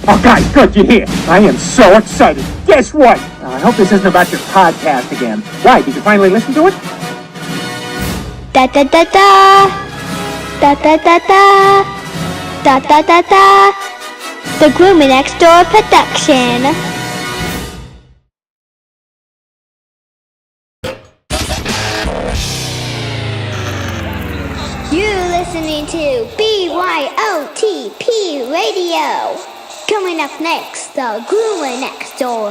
Oh, guys, good, you hear? I am so excited. Guess what? I hope this isn't about your podcast again. Why, did you finally listen to it? Da-da-da-da. Da-da-da-da. Da-da-da-da. The Groomer Next Door production. You're listening to BYOTP Radio. Coming up next, the Groomer Next Door.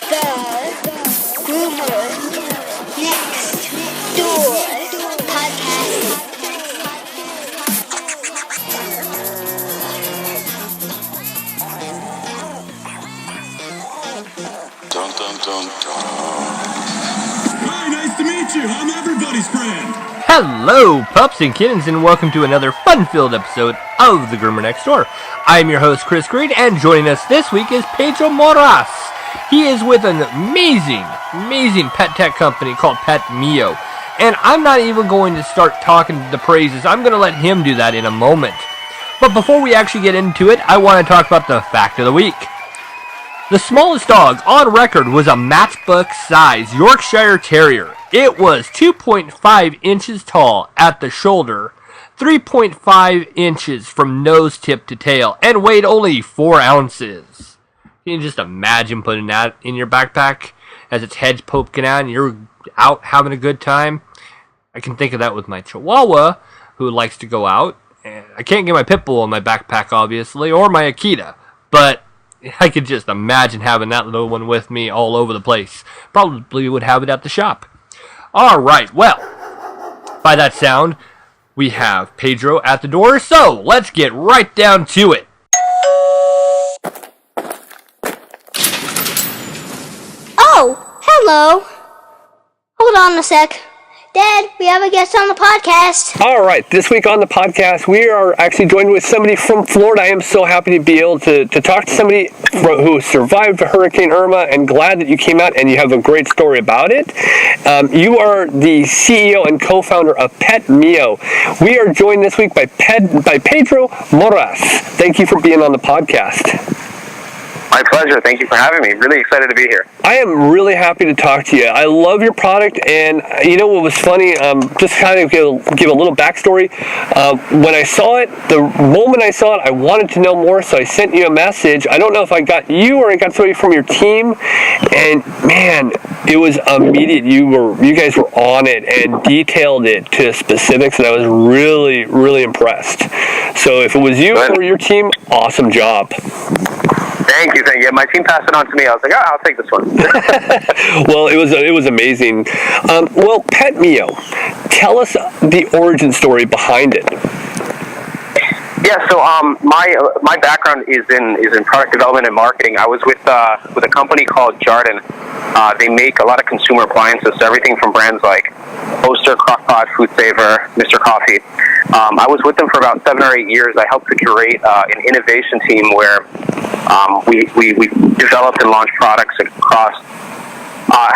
The Groomer Next Door podcast. Dun, dun, dun, dun. Hi, nice to meet you. I'm everybody's friend. Hello, pups and kittens, and welcome to another fun-filled episode of the Groomer Next Door. I'm your host, Chris Green, and joining us this week is Pedro Moras. He is with an amazing pet tech company called PetMio, and I'm not even going to start talking the praises. I'm going to let him do that in a moment. But before we actually get into it, I want to talk about the fact of the week. The smallest dog on record was a matchbook-sized Yorkshire Terrier. It was 2.5 inches tall at the shoulder, 3.5 inches from nose tip to tail, and weighed only 4 ounces. Can you just imagine putting that in your backpack as its head's poking out and you're out having a good time? I can think of that with my Chihuahua, who likes to go out. And I can't get my Pit Bull in my backpack, obviously, or my Akita, but I could just imagine having that little one with me all over the place. Probably would have it at the shop. Alright, well, by that sound, we have Pedro at the door, so let's get right down to it. Oh, hello. Hold on a sec. Dad, we have a guest on the podcast. All right, this week on the podcast, we are actually joined with somebody from Florida. I am so happy to be able to talk to somebody who survived Hurricane Irma, and glad that you came out and you have a great story about it. You are the CEO and co-founder of PetMio. We are joined this week by Pedro Moras. Thank you for being on the podcast. My pleasure. Thank you for having me. Really excited to be here. I am really happy to talk to you. I love your product, and you know what was funny? Just kind of give a little backstory. When I saw it, the moment I saw it, I wanted to know more, so I sent you a message. I don't know if I got you or I got somebody from your team, and man, it was immediate. You guys were on it and detailed it to specifics, and I was really, really impressed. So if it was you or your team, awesome job. Thank you. My team passed it on to me. I was like, I'll take this one. Well, it was amazing. Well, PetMio, tell us the origin story behind it. Yeah, so my background is in product development and marketing. I was with a company called Jarden. They make a lot of consumer appliances, so everything from brands like Oster, Crock-Pot, Food Saver, Mr. Coffee. I was with them for about 7 or 8 years. I helped to curate an innovation team where we developed and launched products across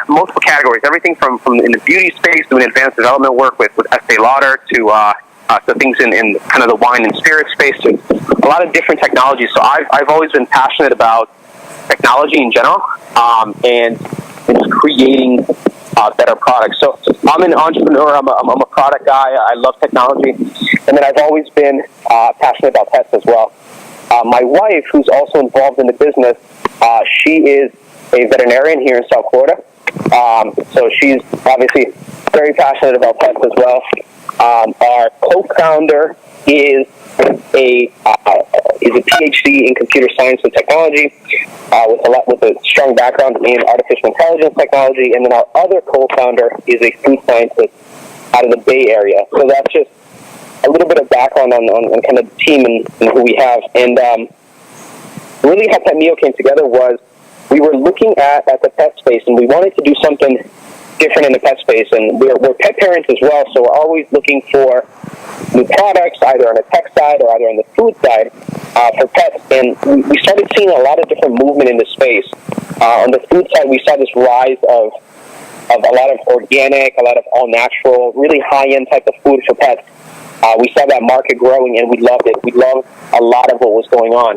multiple categories. Everything from in the beauty space, doing advanced development work with Estee Lauder to things in kind of the wine and spirit space, to a lot of different technologies. So I've always been passionate about technology in general, and just creating better products. So I'm an entrepreneur. I'm a product guy. I love technology, and then I've always been passionate about pets as well. My wife, who's also involved in the business, she is a veterinarian here in South Florida. So she's obviously very passionate about pets as well. Our co-founder is a PhD in computer science and technology, with a strong background in artificial intelligence technology, and then our other co-founder is a food scientist out of the Bay Area. So that's just a little bit of background on kind of the team and who we have. And really how PetMio came together was we were looking at the pet space, and we wanted to do something different in the pet space. And we're pet parents as well, so we're always looking for new products, either on the tech side or either on the food side for pets. And we started seeing a lot of different movement in the space. On the food side, we saw this rise of a lot of organic, a lot of all natural, really high-end type of food for pets. We saw that market growing, and we loved it. We loved a lot of what was going on.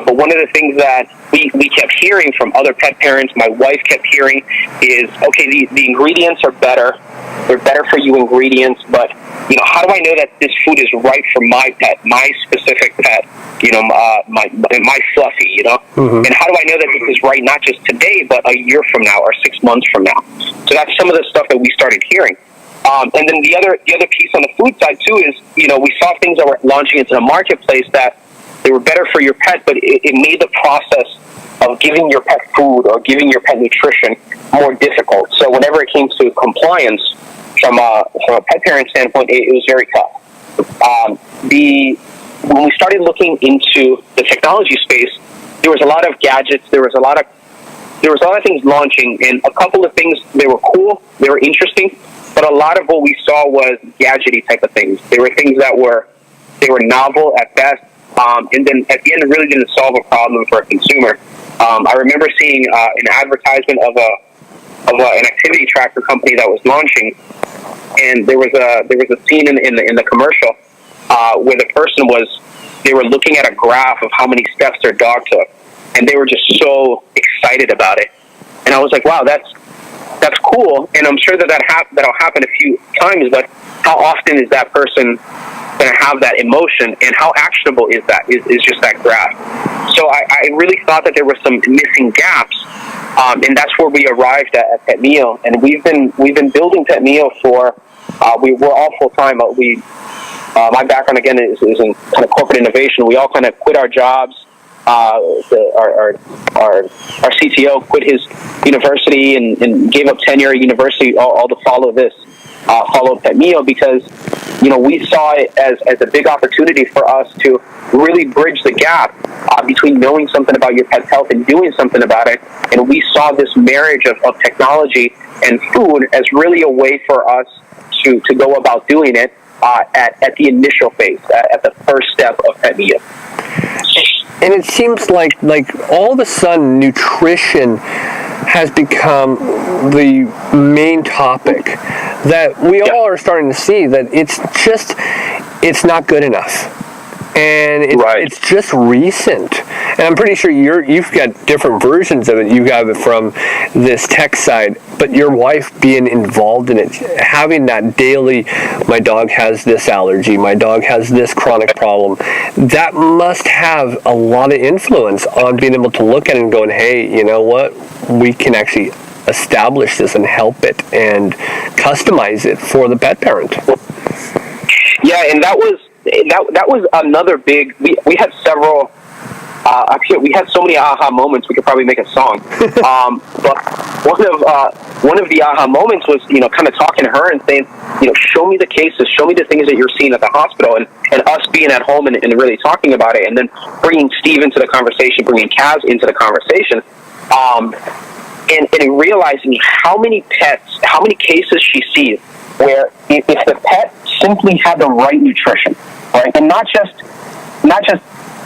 But one of the things that we kept hearing from other pet parents, my wife kept hearing, is, okay, the ingredients are better. They're better for you ingredients, but, you know, how do I know that this food is right for my pet, my specific pet, you know, my Fluffy, you know? Mm-hmm. And how do I know that this is right not just today, but a year from now or 6 months from now? So that's some of the stuff that we started hearing. And then the other piece on the food side, too, is, you know, we saw things that were launching into the marketplace that they were better for your pet, but it made the process of giving your pet food or giving your pet nutrition more difficult. So whenever it came to compliance, from a pet parent standpoint, it was very tough. When we started looking into the technology space, there was a lot of gadgets, there was a lot of things launching, and a couple of things, they were cool, they were interesting, but a lot of what we saw was gadgety type of things. They were things that were novel at best, and then at the end, it really didn't solve a problem for a consumer. I remember seeing an advertisement of an activity tracker company that was launching, and there was a scene in the commercial where the person they were looking at a graph of how many steps their dog took, and they were just so excited about it. And I was like, wow, that's cool, and I'm sure that'll happen a few times, but how often is that person going to have that emotion, and how actionable is that? Is just that graph. So I really thought that there were some missing gaps, and that's where we arrived at PetMio, and we've been building PetMio for we're all full time, but my background again is in kind of corporate innovation. We all kind of quit our jobs. Our CTO quit his university and gave up tenure at university all to follow PetMio, because, you know, we saw it as a big opportunity for us to really bridge the gap between knowing something about your pet's health and doing something about it. And we saw this marriage of technology and food as really a way for us to go about doing it at the initial phase, at the first step of PetMio. And it seems like all of a sudden nutrition has become the main topic that we all are starting to see, that it's not good enough. And it's just recent. And I'm pretty sure you've got different versions of it. You have it from this tech side, but your wife being involved in it, having that daily, my dog has this allergy, my dog has this chronic problem, that must have a lot of influence on being able to look at it and going, hey, you know what, we can actually establish this and help it and customize it for the pet parent. Yeah, and that was another big. We had several. We had so many aha moments. We could probably make a song. But one of the aha moments was, you know, kind of talking to her and saying, you know, show me the cases, show me the things that you're seeing at the hospital, and us being at home and really talking about it, and then bringing Steve into the conversation, bringing Kaz into the conversation, and realizing how many cases she sees where if the pet simply had the right nutrition, right, and not just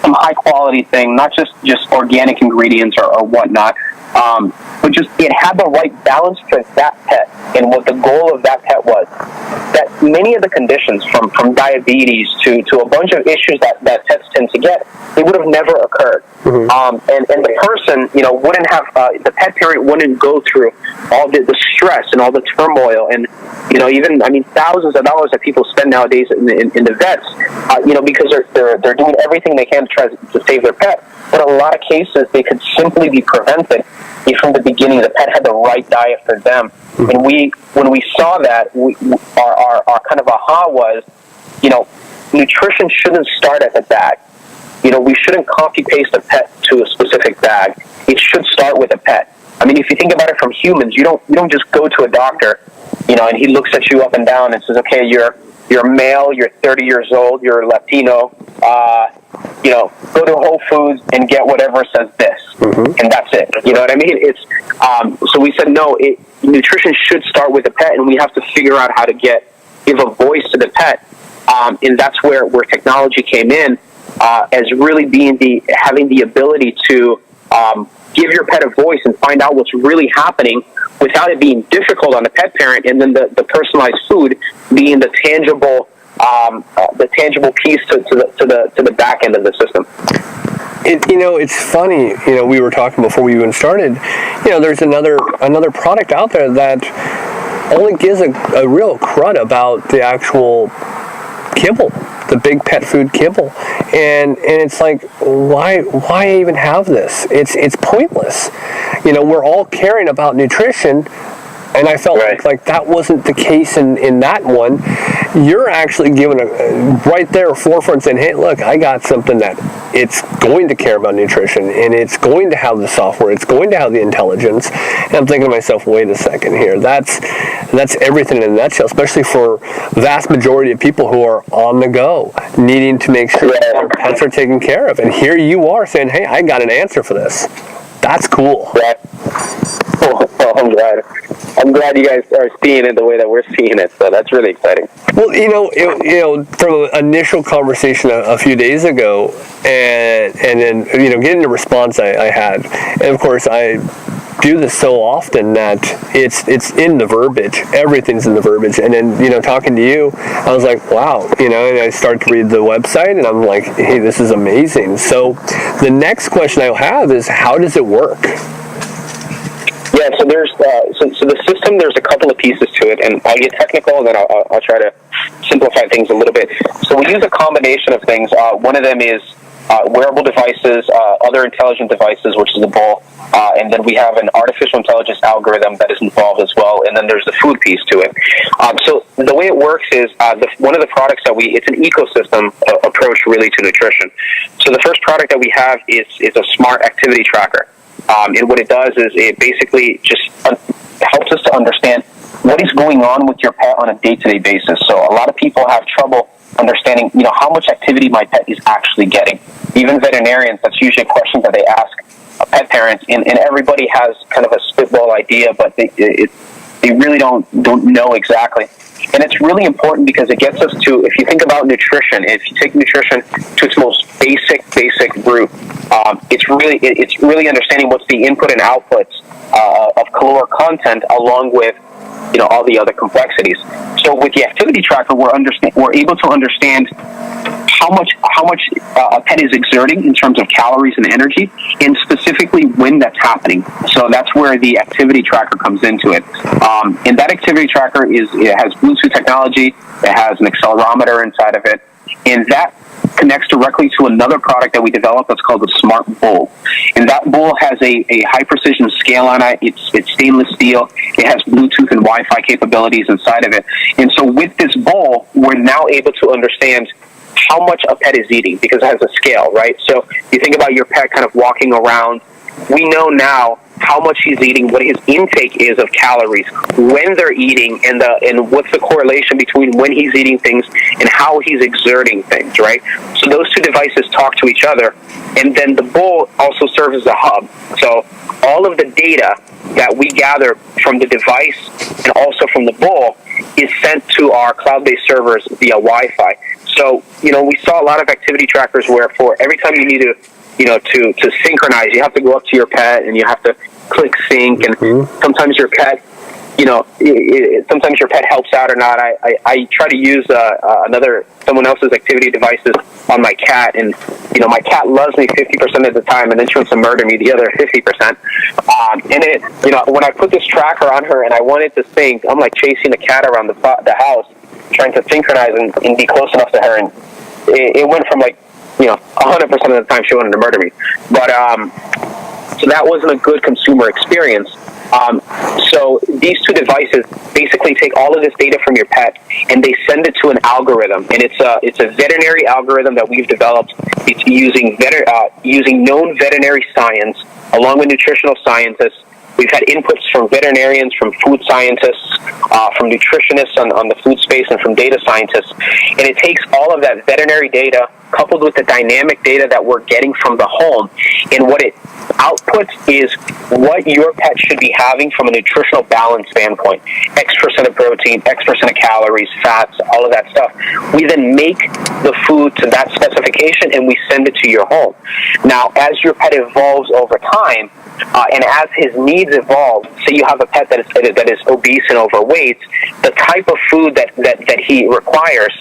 some high quality thing, not just organic ingredients or whatnot, but just it had the right balance for that pet and what the goal of that pet was. That many of the conditions, from diabetes to a bunch of issues that pets tend to get, they would have never occurred. Mm-hmm. And the person, you know, wouldn't have, the pet parent wouldn't go through all the stress and all the turmoil, and, you know, even, I mean, thousands of dollars that people spend nowadays in the vets, you know, because they're doing everything they can to try to save their pet. But in a lot of cases, they could simply be prevented if from the beginning the pet had the right diet for them. Mm-hmm. And when we saw that, our kind of aha was, you know, nutrition shouldn't start at the bag. You know, we shouldn't copy-paste a pet to a specific bag. It should start with a pet. I mean, if you think about it from humans, you don't just go to a doctor, you know, and he looks at you up and down and says, okay, you're male, you're 30 years old, you're Latino, you know, go to Whole Foods and get whatever says this, mm-hmm. and that's it. You know what I mean? It's so we said no. Nutrition should start with the pet, and we have to figure out how to give a voice to the pet, and that's where technology came in, as really having the ability to give your pet a voice and find out what's really happening without it being difficult on the pet parent, and then the personalized food being the tangible piece to the back end of the system. It's funny. We were talking before we even started. There's another product out there that only gives a real crud about the actual kibble, the big pet food kibble, and it's like, why even have this? It's pointless. We're all caring about nutrition, and I felt like that wasn't the case in that one. You're actually giving right there forefront saying, hey, look, I got something that it's going to care about nutrition, and it's going to have the software, it's going to have the intelligence. And I'm thinking to myself, wait a second here, that's everything in a nutshell, especially for vast majority of people who are on the go, needing to make sure that their pets are taken care of. And here you are saying, hey, I got an answer for this. That's cool. Right. Oh, I'm glad you guys are seeing it the way that we're seeing it. So that's really exciting. Well, from an initial conversation a few days ago, and then getting the response I had, and of course I do this so often that it's in the verbiage. Everything's in the verbiage. And then talking to you, I was like, wow, and I started to read the website, and I'm like, hey, this is amazing. So the next question I have is, how does it work? Yeah, so there's so the system. There's a couple of pieces to it, and I'll get technical, and then I'll try to simplify things a little bit. So we use a combination of things. One of them is wearable devices, other intelligent devices, which is the bowl, and then we have an artificial intelligence algorithm that is involved as well, and then there's the food piece to it. So the way it works is one of the products that it's an ecosystem approach really to nutrition. So the first product that we have is a smart activity tracker. And what it does is it basically just helps us to understand what is going on with your pet on a day-to-day basis. So a lot of people have trouble understanding, how much activity my pet is actually getting. Even veterinarians, that's usually a question that they ask pet parents, and everybody has kind of a spitball idea, but they really don't know exactly. And it's really important because it gets us to, if you think about nutrition, if you take nutrition to its most basic root, it's really understanding what's the input and outputs of caloric content, along with all the other complexities. So with the activity tracker, we're able to understand how much a pet is exerting in terms of calories and energy, and specifically when that's happening. So that's where the activity tracker comes into it. And that activity tracker it has Bluetooth technology, it has an accelerometer inside of it, and that connects directly to another product that we developed that's called the Smart Bowl. And that bowl has a high-precision scale on it. It's stainless steel. It has Bluetooth and Wi-Fi capabilities inside of it. And so with this bowl, we're now able to understand how much a pet is eating, because it has a scale, right? So you think about your pet kind of walking around. We know now how much he's eating, what his intake is of calories, when they're eating, and what's the correlation between when he's eating things and how he's exerting things, right? So those two devices talk to each other, and then the bowl also serves as a hub. So all of the data that we gather from the device and also from the bowl is sent to our cloud-based servers via Wi-Fi. So, we saw a lot of activity trackers where for every time you need to synchronize, you have to go up to your pet and you have to click sync, and sometimes your pet, sometimes your pet helps out or not. I try to use someone else's activity devices on my cat, and my cat loves me 50% of the time, and then she wants to murder me the other 50%. And when I put this tracker on her and I want it to sync, I'm like chasing the cat around the house, trying to synchronize and be close enough to her, and it went from 100% of the time she wanted to murder me. But so that wasn't a good consumer experience. So these two devices basically take all of this data from your pet and they send it to an algorithm, and it's a veterinary algorithm that we've developed. It's using known veterinary science along with nutritional scientists. We've had inputs from veterinarians, from food scientists, from nutritionists on the food space, and from data scientists. And it takes all of that veterinary data coupled with the dynamic data that we're getting from the home. And what it outputs is what your pet should be having from a nutritional balance standpoint. X% of protein, X% of calories, fats, all of that stuff. We then make the food to that specification and we send it to your home. Now, as your pet evolves over time, And as his needs evolve, say you have a pet that is obese and overweight, the type of food that he requires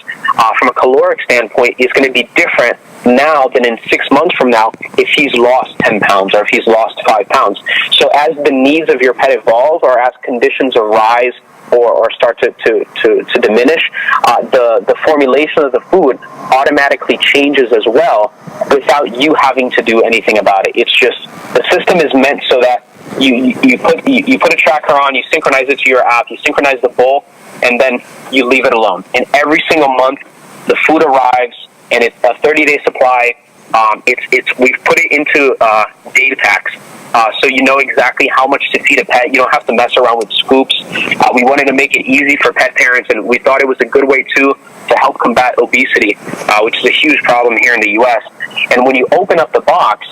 from a caloric standpoint is going to be different now than in 6 months from now if he's lost 10 pounds or if he's lost 5 pounds. So as the needs of your pet evolve or as conditions arise or start to diminish, the formulation of the food automatically changes as well without you having to do anything about it. It's just the system is meant so that you put a tracker on, you synchronize it to your app, you synchronize the bowl, and then you leave it alone. And every single month, the food arrives, and it's a 30-day supply. We've put it into data packs. So you know exactly how much to feed a pet. You don't have to mess around with scoops. We wanted to make it easy for pet parents, and we thought it was a good way, too, to help combat obesity, which is a huge problem here in the U.S. And when you open up the box,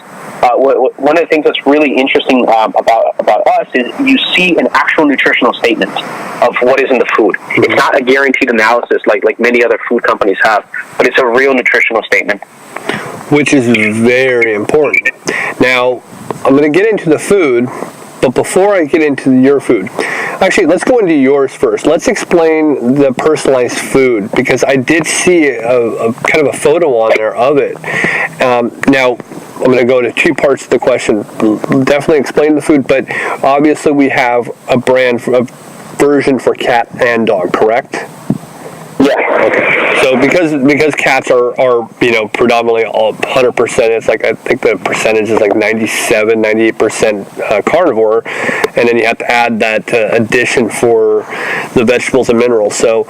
one of the things that's really interesting about us is you see an actual nutritional statement of what is in the food. It's not a guaranteed analysis like many other food companies have, but it's a real nutritional statement. Which is very important. Now, I'm going to get into the food, but before I get into your food, actually, let's go into yours first. Let's explain the personalized food, because I did see a kind of a photo on there of it. Now, I'm going to go to two parts of the question. Definitely explain the food, but obviously we have a version for cat and dog, correct? Yeah. Okay. So because cats are predominantly all 100%, it's like, I think the percentage is like 98% carnivore, and then you have to add that addition for the vegetables and minerals. So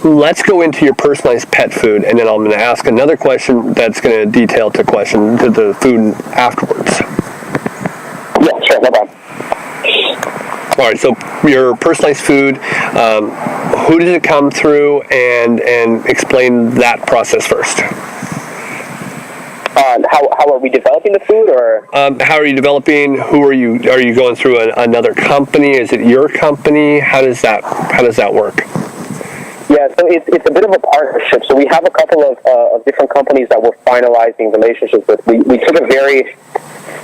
let's go into your personalized pet food, and then I'm going to ask another question that's going to detail to the food afterwards. Yeah, sure, no problem. All right, so your personalized food, who did it come through, and explain that process first. How are we developing the food, or? How are you developing? Who are you? Are you going through another company? Is it your company? How does that work? Yeah, so it's a bit of a partnership. So we have a couple of different companies that we're finalizing relationships with. We took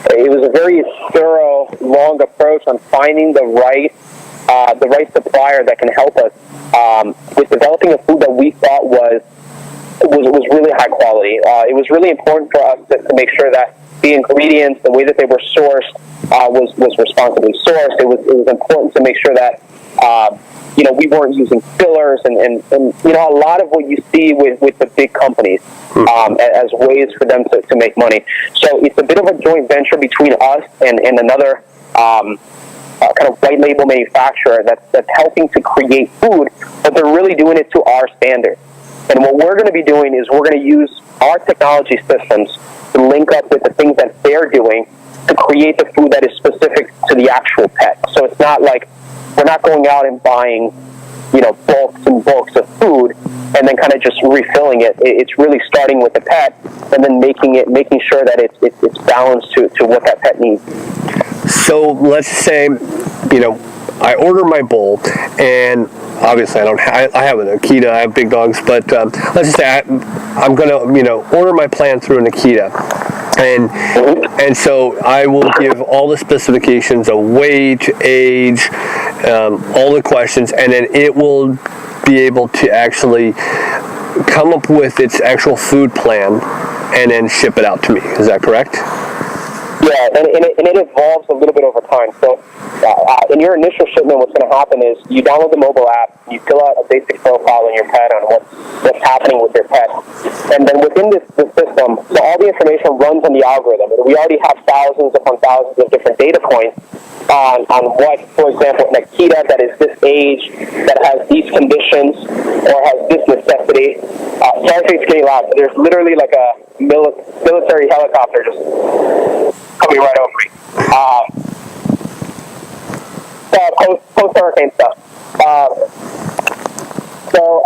it was a very thorough, long approach on finding the right supplier that can help us with developing a food that we thought was really high quality. It was really important for us to make sure that the ingredients, the way that they were sourced, was responsibly sourced. It was important to make sure that we weren't using fillers and a lot of what you see with the big companies as ways for them to make money. So it's a bit of a joint venture between us and another kind of white label manufacturer that's helping to create food, but they're really doing it to our standards. And what we're going to be doing is we're going to use our technology systems to link up with the things that they're doing to create the food that is specific to the actual pet. So it's not like we're not going out and buying, bulks and bulks of food and then kind of just refilling it. It's really starting with the pet and then making sure that it's balanced to what that pet needs. So let's say, I order my bowl, and obviously I have an Akita, I have big dogs, but let's just say I'm going to, order my plan through an Akita. And so I will give all the specifications of weight, age, all the questions, and then it will be able to actually come up with its actual food plan and then ship it out to me. Is that correct? Yeah, and it evolves a little bit over time. So in your initial shipment, what's going to happen is you download the mobile app, you fill out a basic profile on your pet on what's happening with your pet. And then within the system, so all the information runs on the algorithm. We already have thousands upon thousands of different data points on what, for example, an Akita that is this age, that has these conditions, or has this necessity. Sorry if it's getting loud, but there's literally like a military helicopter just coming right over me. Post-hurricane stuff. So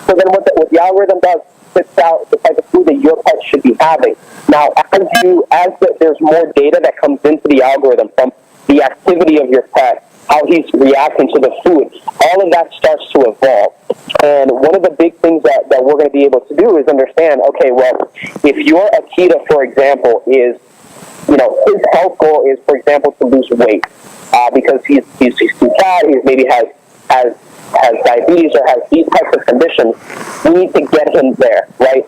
then what the algorithm does, spits out the type of food that your pet should be having. Now, there's more data that comes into the algorithm from the activity of your pet, how he's reacting to the food, all of that starts to evolve. And one of the big things that we're going to be able to do is understand, okay, well, if your Akita, for example, is his health goal is, for example, to lose weight because he's too fat, he maybe has diabetes or has these types of conditions. We need to get him there, right?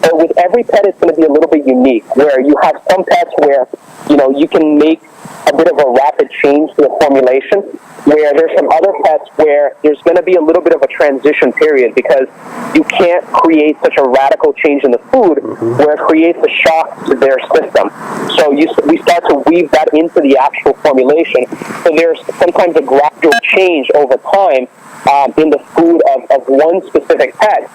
But with every pet, it's going to be a little bit unique, where you have some pets where, you can make a bit of a rapid change to the formulation, where there's some other pets where there's going to be a little bit of a transition period because you can't create such a radical change in the food where it creates a shock to their system. So we start to weave that into the actual formulation. So there's sometimes a gradual change over time in the food of one specific pet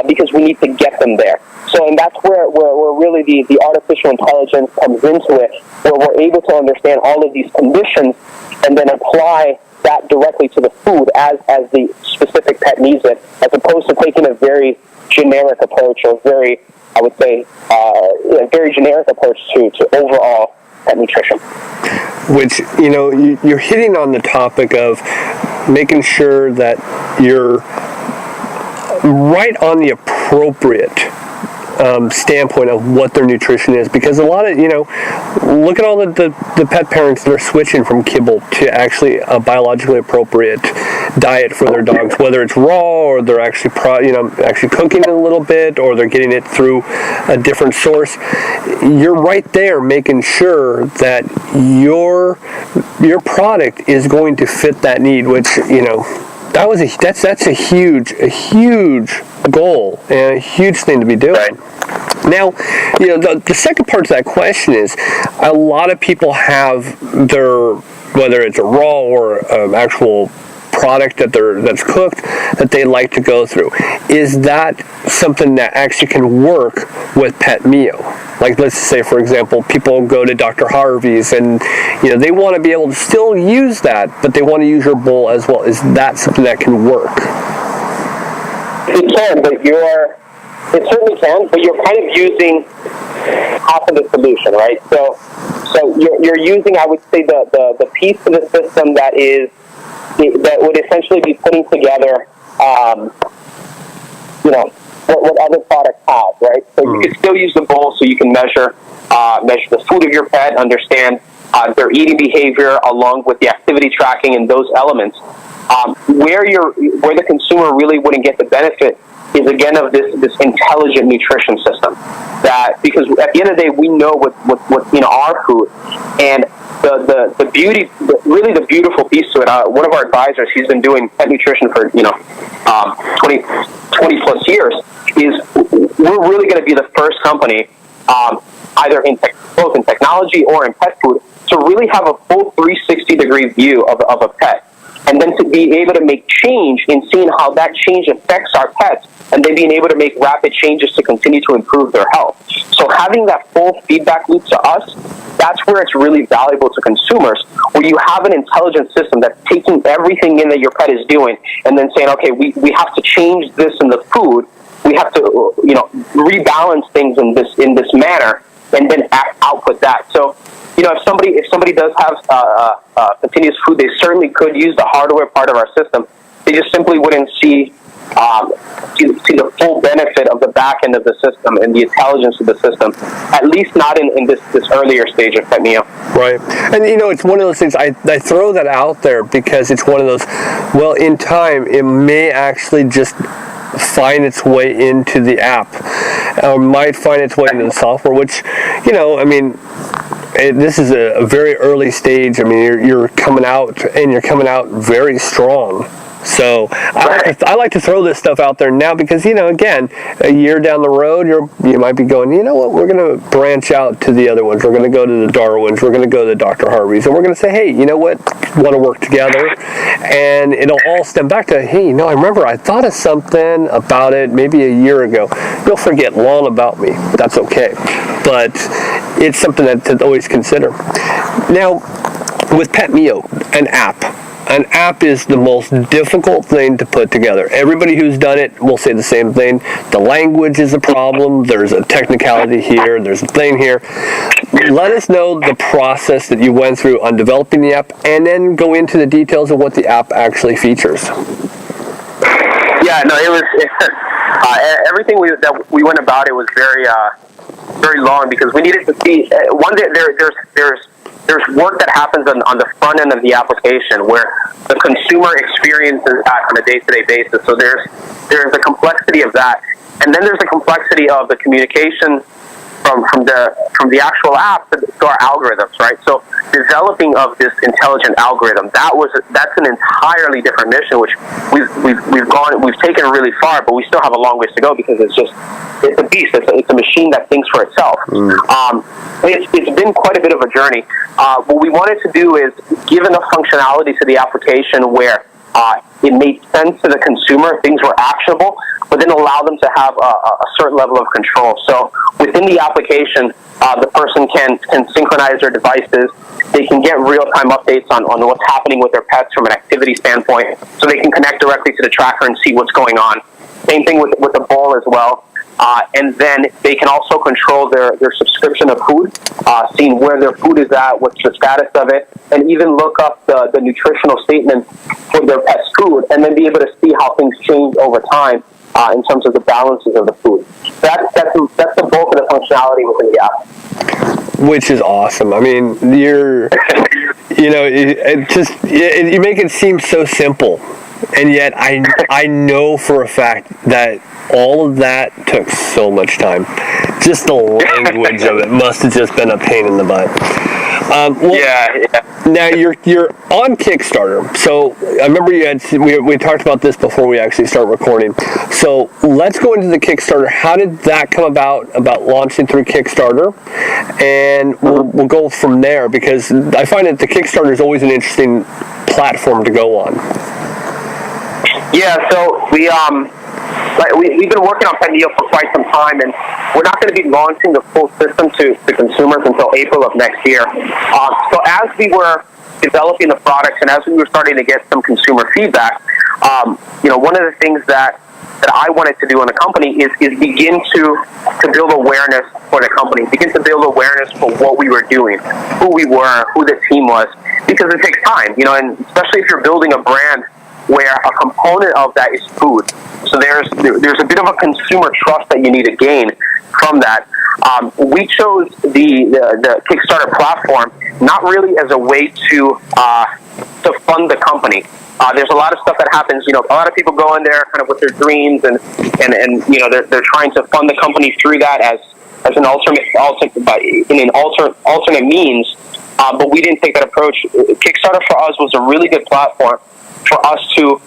because we need to get them there. So, and that's where really the artificial intelligence comes into it, where we're able to understand all of these conditions and then apply that directly to the food as the specific pet needs it, as opposed to taking a very generic approach or very, I would say, very generic approach to overall pet nutrition. Which, you're hitting on the topic of making sure that you're right on the appropriate standpoint of what their nutrition is, because a lot of look at all the pet parents that are switching from kibble to actually a biologically appropriate diet for their dogs, whether it's raw or they're actually actually cooking it a little bit, or they're getting it through a different source. You're right there making sure that your product is going to fit that need, which that's a huge goal and a huge thing to be doing. Right. Now, the second part to that question is, a lot of people have whether it's a raw or an actual product that's cooked that they like to go through. Is that something that actually can work with PetMio? Like, let's say, for example, people go to Dr. Harvey's and they want to be able to still use that, but they want to use your bowl as well. Is that something that can work? It can, but it certainly can, but you're kind of using half of the solution, right? So you're using, I would say, the piece of the system that would essentially be putting together, what other products have, right? So you can still use the bowl, so you can measure the food of your pet, understand their eating behavior, along with the activity tracking and those elements. Where the consumer really wouldn't get the benefit is, again, of this intelligent nutrition system. That, because at the end of the day, we know what's in our food, and the beauty, really the beautiful piece to it. One of our advisors, he's been doing pet nutrition for 20 plus years. Is we're really going to be the first company, either both in technology or in pet food, to really have a full 360-degree view of a pet, and then to be able to make change in seeing how that change affects our pets, and then being able to make rapid changes to continue to improve their health. So having that full feedback loop to us, that's where it's really valuable to consumers, where you have an intelligent system that's taking everything in that your pet is doing and then saying, okay, we have to change this in the food. We have to, rebalance things in this manner, and then output that. So, if somebody does have continuous food, they certainly could use the hardware part of our system. They just simply wouldn't see the full benefit of the back end of the system and the intelligence of the system, at least not in this earlier stage of PetMio. Right. And it's one of those things, I throw that out there because it's one of those, well, in time it may actually just find its way into the app, or might find its way into the software, which, this is a very early stage. You're coming out, and you're coming out very strong. So I like to throw this stuff out there now because, again, a year down the road, you might be going, we're going to branch out to the other ones. We're going to go to the Darwins. We're going to go to Dr. Harvey's. And we're going to say, hey, want to work together? And it'll all stem back to, hey, I remember I thought of something about it maybe a year ago. You'll forget long about me. That's okay. But it's something to always consider. Now, with PetMio, an app is the most difficult thing to put together. Everybody who's done it will say the same thing. The language is a problem. There's a technicality here. There's a thing here. Let us know the process that you went through on developing the app, and then go into the details of what the app actually features. Yeah, no, it was everything that we went about. It was very very long because we needed to see there's work that happens on the front end of the application where the consumer experiences that on a day-to-day basis. So there's a complexity of that, and then there's a complexity of the communication from the actual app to our algorithms, right? So developing of this intelligent algorithm, that's an entirely different mission, which we've taken really far, but we still have a long ways to go because it's a beast. It's a machine that thinks for itself. It's been quite a bit of a journey. What we wanted to do is give enough functionality to the application where it made sense to the consumer, things were actionable, but then allow them to have a certain level of control. So within the application, the person can synchronize their devices. They can get real-time updates on what's happening with their pets from an activity standpoint, so they can connect directly to the tracker and see what's going on. Same thing with the bowl as well. And then they can also control their subscription of food, seeing where their food is at, what's the status of it, and even look up the nutritional statement for their pet's food, and then be able to see how things change over time in terms of the balances of the food. That's the bulk of the functionality within the app. Which is awesome. I mean, you make it seem so simple, and yet I know for a fact that all of that took so much time. Just the language of it must have just been a pain in the butt. Now you're on Kickstarter. So I remember we talked about this before we actually start recording. So let's go into the Kickstarter. How did that come about launching through Kickstarter? And we'll go from there, because I find that the Kickstarter is always an interesting platform to go on. Yeah, so we've been working on PetMio for quite some time, and we're not going to be launching the full system to consumers until April of next year. So as we were developing the products and as we were starting to get some consumer feedback, one of the things that I wanted to do in the company is begin to build awareness for the company, begin to build awareness for what we were doing, who we were, who the team was, because it takes time, and especially if you're building a brand where a component of that is food. So there's a bit of a consumer trust that you need to gain from that. We chose the Kickstarter platform not really as a way to fund the company. There's a lot of stuff that happens. A lot of people go in there kind of with their dreams, and they're trying to fund the company through that as an alternate means. But we didn't take that approach. Kickstarter for us was a really good platform for us to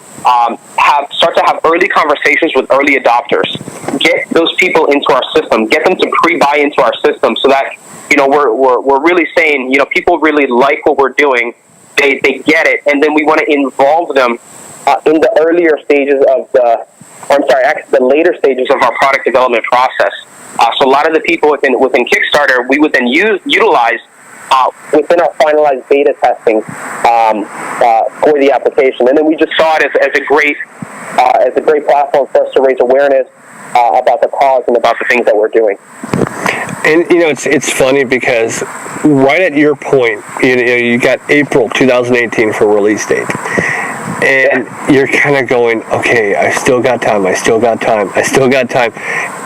start to have early conversations with early adopters, get those people into our system, get them to pre-buy into our system, so that we're really saying people really like what we're doing, they get it, and then we want to involve them in the earlier stages of the later stages of our product development process. So a lot of the people within Kickstarter, we would then utilize within our finalized beta testing for the application, and then we just saw it as a great platform for us to raise awareness about the cause and about the things that we're doing. And it's funny because right at your point, you got April 2018 for release date. And you're kind of going, okay, I still got time.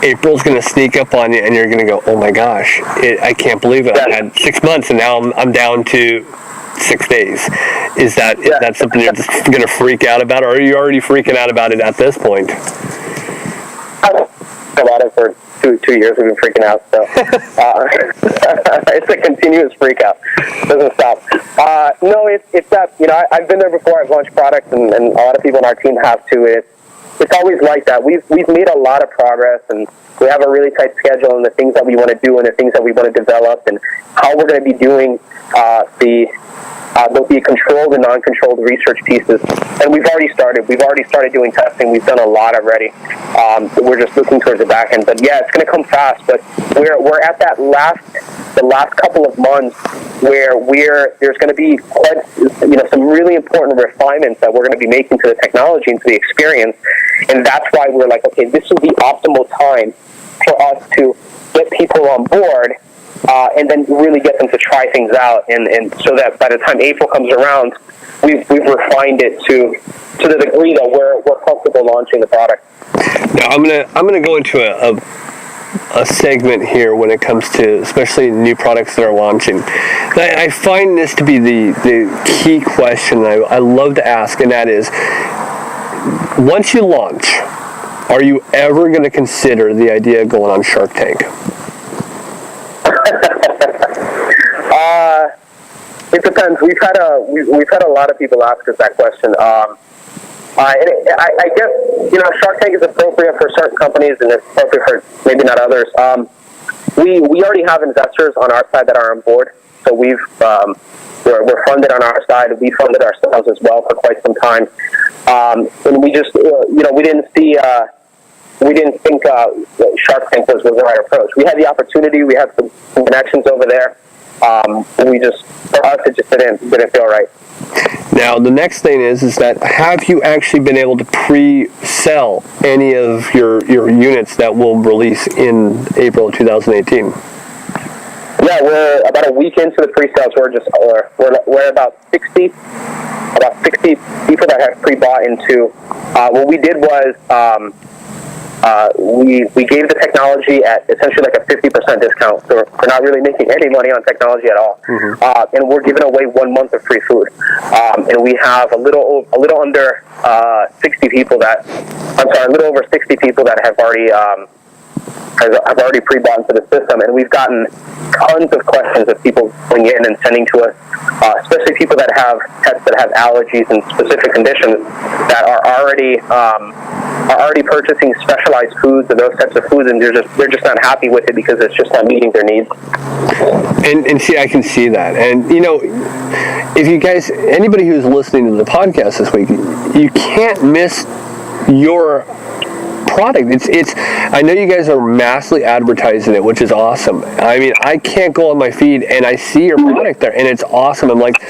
April's going to sneak up on you, and you're going to go, oh my gosh, I can't believe it. I had 6 months, and now I'm down to 6 days. Is that something you're just going to freak out about, or are you already freaking out about it at this point? About it for 2 years. We've been freaking out, so it's a continuous freak out. It doesn't stop. No, it's that I've been there before. I've launched products, and a lot of people on our team have too. It's always like that. We've made a lot of progress, and we have a really tight schedule on the things that we want to do and the things that we want to develop, and how we're going to be doing both the controlled and non-controlled research pieces. And we've already started doing testing. We've done a lot already. We're just looking towards the back end. But yeah, it's going to come fast. But we're at that the last couple of months where there's going to be some really important refinements that we're going to be making to the technology and to the experience. And that's why we're like, okay, this is the optimal time for us to get people on board. And then really get them to try things out, and so that by the time April comes around, we've refined it to the degree that we're comfortable launching the product. Now I'm gonna go into a segment here when it comes to especially new products that are launching. I find this to be the key question I love to ask, and that is, once you launch, are you ever going to consider the idea of going on Shark Tank? It depends. We've had a lot of people ask us that question. I guess, Shark Tank is appropriate for certain companies and it's appropriate for maybe not others. We already have investors on our side that are on board, so we're funded on our side. We funded ourselves as well for quite some time, and we just we didn't think Shark Tank was the right approach. We had the opportunity. We had some connections over there. For us, it just didn't feel right. Now, the next thing is that have you actually been able to pre-sell any of your units that will release in April 2018? Yeah, we're about a week into the pre-sales. We're about 60 people that have pre-bought into. What we did was we gave the technology at essentially like a 50% discount. So we're not really making any money on technology at all. Mm-hmm. And we're giving away 1 month of free food. And we have a little under 60 people a little over 60 people that have already pre-bought into the system, and we've gotten tons of questions of people going in and sending to us, especially people that have pets that have allergies and specific conditions that are already purchasing specialized foods and those types of foods, and they're just not happy with it because it's just not meeting their needs. And see, I can see that. And if you guys, anybody who's listening to the podcast this week, you can't miss your product. It's I know you guys are massively advertising it, which is awesome. I mean, I can't go on my feed and I see your product there and it's awesome. I'm like,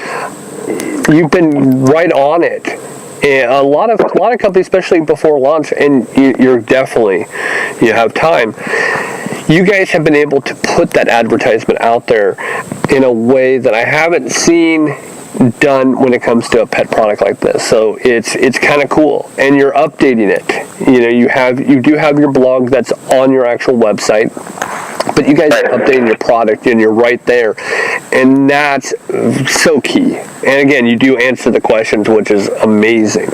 you've been right on it. And a lot of companies, especially before launch, and you're definitely, you have time, you guys have been able to put that advertisement out there in a way that I haven't seen done when it comes to a pet product like this. So it's kind of cool, and you're updating it. You do have your blog that's on your actual website, but you guys are updating your product and you're right there, and that's so key. And again, you do answer the questions, which is amazing.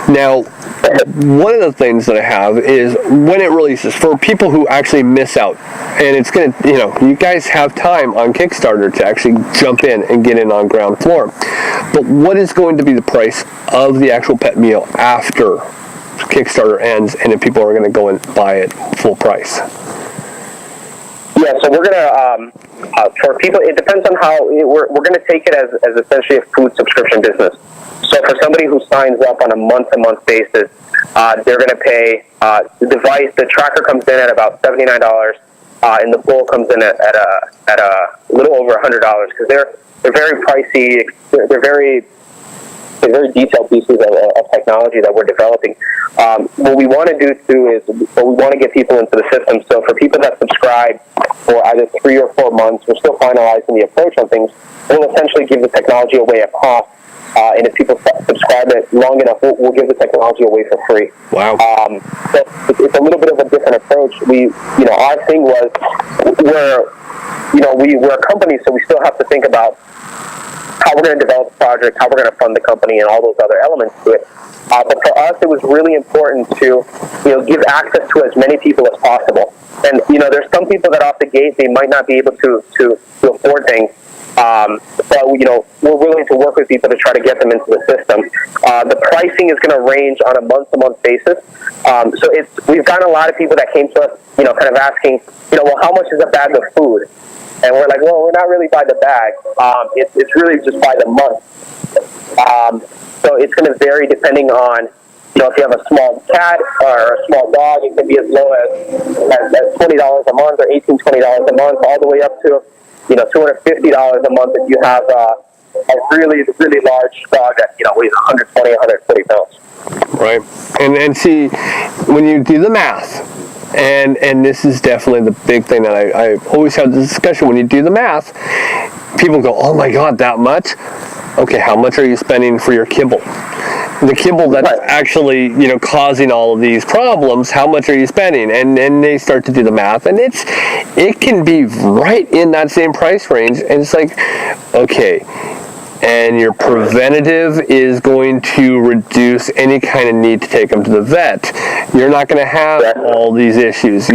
Now, one of the things that I have is when it releases, for people who actually miss out, and it's going to, you guys have time on Kickstarter to actually jump in and get in on ground floor. But what is going to be the price of the actual PetMio after Kickstarter ends, and if people are going to go and buy it full price? Yeah, so we're gonna for people. It depends on how we're gonna take it as essentially a food subscription business. So for somebody who signs up on a month-to-month basis, they're gonna pay the device. The tracker comes in at about $79, and the bowl comes in at a little over $100 because they're very pricey. They're very detailed pieces of technology that we're developing. What we want to do too is we want to get people into the system. So for people that subscribe for either 3 or 4 months, we're still finalizing the approach on things. We'll essentially give the technology away at cost, and if people subscribe it long enough, we'll give the technology away for free. Wow. So it's a little bit of a different approach. Our thing was we're a company, so we still have to think about how we're going to develop the project, how we're going to fund the company, and all those other elements to it. But for us, it was really important to, give access to as many people as possible. And, there's some people that off the gate, they might not be able to afford things. But, we're willing to work with people to try to get them into the system. The pricing is going to range on a month-to-month basis. So we've gotten a lot of people that came to us, kind of asking, well, how much is a bag of food? And we're like, well, we're not really by the bag. It's really just by the month. So it's going to vary depending on, if you have a small cat or a small dog, it can be as low as $20 a month or $18, $20 a month, all the way up to, $250 a month if you have a really, really large dog that, weighs 120, 140 pounds. Right. And see, when you do the math, and this is definitely the big thing that I always have this discussion. When you do the math, people go, oh my God, that much? Okay, how much are you spending for your kibble? the kibble that's actually, causing all of these problems. How much are you spending? And then they start to do the math, and it can be right in that same price range. And it's like, okay, and your preventative is going to reduce any kind of need to take them to the vet. You're not going to have all these issues.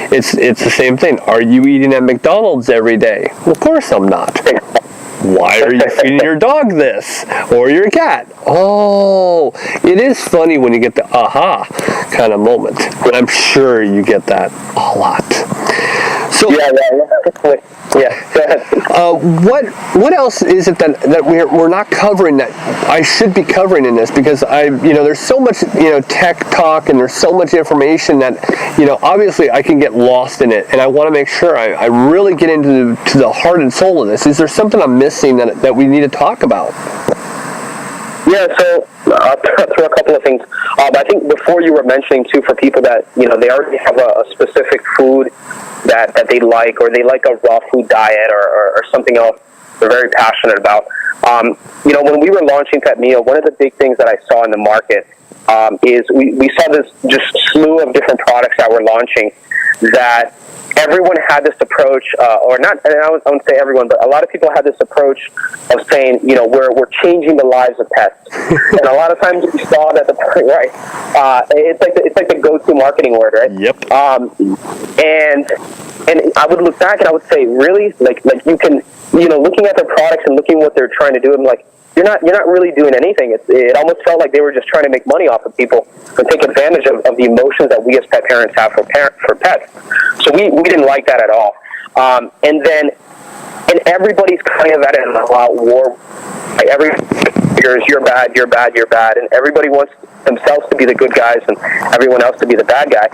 It's the same thing. Are you eating at McDonald's every day? Well, of course I'm not. Why are you feeding your dog this? Or your cat? Oh, it is funny when you get the aha kind of moment. And I'm sure you get that a lot. So yeah. Go ahead. What else is it that we're not covering that I should be covering in this? Because there's so much tech talk, and there's so much information that obviously I can get lost in it, and I want to make sure I really get into the heart and soul of this. Is there something I'm missing that we need to talk about? Yeah, so I'll throw a couple of things. I think before you were mentioning too, for people that they already have a specific food that they like, or they like a raw food diet, or something else they're very passionate about. When we were launching PetMio, one of the big things that I saw in the market is we saw this just slew of different products that we're launching that everyone had this approach, or not, and I wouldn't say everyone, but a lot of people had this approach of saying, we're changing the lives of pets. And a lot of times we saw that it's like the go-to marketing word, right? Yep. And I would look back and I would say, really, like you can, looking at their products and looking what they're trying to do, I'm like, you're not really doing anything. It almost felt like they were just trying to make money off of people and take advantage of the emotions that we as pet parents have for pets. So we didn't like that at all. And everybody's kind of at an all-out war. Like you're bad, and everybody wants themselves to be the good guys and everyone else to be the bad guy.